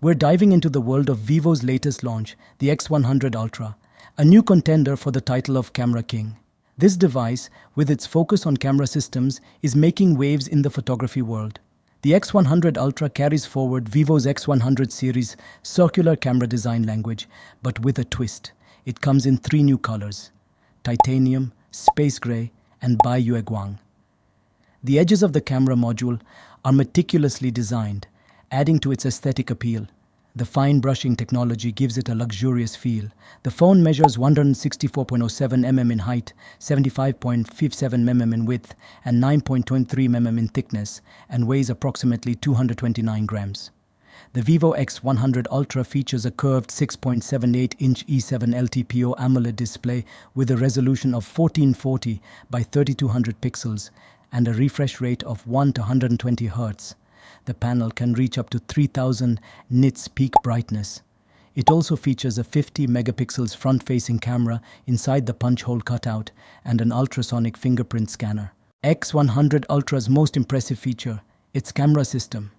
We're diving into the world of Vivo's latest launch, the X100 Ultra, a new contender for the title of Camera King. This device, with its focus on camera systems, is making waves in the photography world. The X100 Ultra carries forward Vivo's X100 series circular camera design language, but with a twist. It comes in 3 new colors: titanium, space gray, and Baiyue Guang. The edges of the camera module are meticulously designed, adding to its aesthetic appeal. The fine brushing technology gives it a luxurious feel. The phone measures 164.07 mm in height, 75.57 mm in width, and 9.23 mm in thickness, and weighs approximately 229 grams. The Vivo X100 Ultra features a curved 6.78-inch E7 LTPO AMOLED display with a resolution of 1440 by 3200 pixels and a refresh rate of 1 to 120 Hz. The panel can reach up to 3000 nits peak brightness. It also features a 50 megapixels front-facing camera inside the punch hole cutout and an ultrasonic fingerprint scanner. X100 Ultra's most impressive feature, its camera system.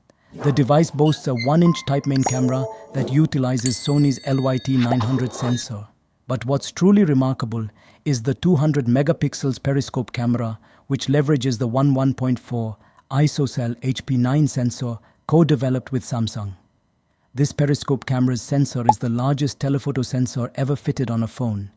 The device boasts a 1-inch Type main camera that utilizes Sony's LYT900 sensor. But what's truly remarkable is the 200 megapixels periscope camera, which leverages the 11.4 ISOCELL HP9 sensor co-developed with Samsung. This periscope camera's sensor is the largest telephoto sensor ever fitted on a phone.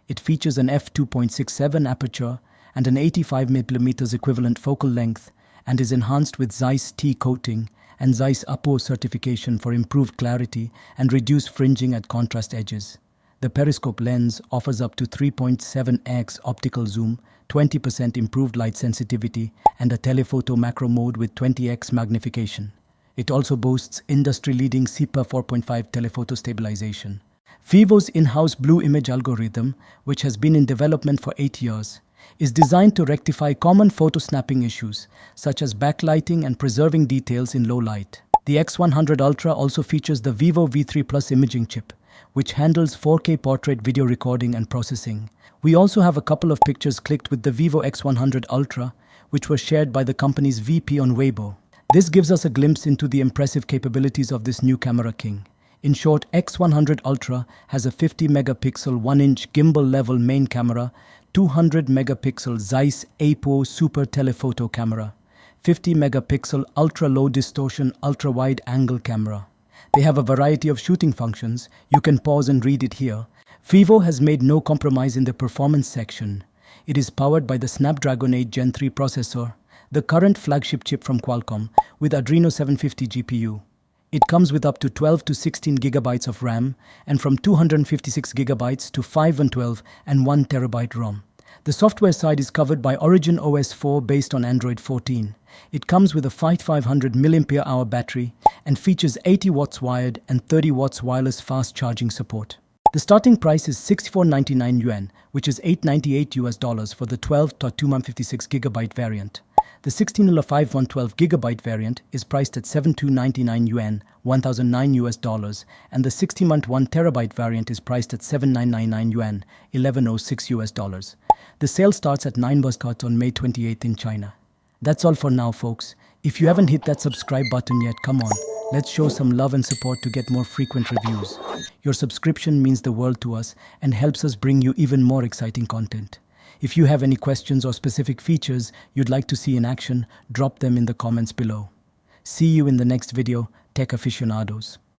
It features an f2.67 aperture and an 85mm equivalent focal length and is enhanced with Zeiss T coating and Zeiss APO certification for improved clarity and reduced fringing at contrast edges. The periscope lens offers up to 3.7x optical zoom, 20% improved light sensitivity, and a telephoto macro mode with 20x magnification. It also boasts industry-leading CIPA 4.5 telephoto stabilization. Vivo's in-house Blue Image algorithm, which has been in development for 8 years, is designed to rectify common photo snapping issues, such as backlighting and preserving details in low light. The X100 Ultra also features the Vivo V3 Plus imaging chip, which handles 4K portrait video recording and processing. We also have a couple of pictures clicked with the Vivo X100 Ultra, which were shared by the company's VP on Weibo. This gives us a glimpse into the impressive capabilities of this new camera king. In short, X100 Ultra has a 50 megapixel 1-inch gimbal-level main camera, 200 megapixel Zeiss APO super telephoto camera, 50 megapixel ultra-low distortion ultra-wide angle camera. They have a variety of shooting functions. You can pause and read it here. Vivo has made no compromise in the performance section. It is powered by the Snapdragon 8 Gen 3 processor, the current flagship chip from Qualcomm, with Adreno 750 GPU. It comes with up to 12 to 16 gigabytes of RAM and from 256 gigabytes to 512 and 1 terabyte ROM. The software side is covered by Origin OS 4 based on Android 14. It comes with a 5500 mAh battery and features 80 watts wired and 30 watts wireless fast charging support. The starting price is 6499 yuan, which is $898 for the 12 to 256 gigabyte variant. The 1605 gigabyte variant is priced at 7299 yuan, $1009, and the 60-month 1 terabyte variant is priced at 7999 yuan, $1106. The sale starts at 9 Buscards on May 28th in China. That's all for now, folks. If you haven't hit that subscribe button yet, come on. Let's show some love and support to get more frequent reviews. Your subscription means the world to us and helps us bring you even more exciting content. If you have any questions or specific features you'd like to see in action, drop them in the comments below. See you in the next video, Tech Aficionados.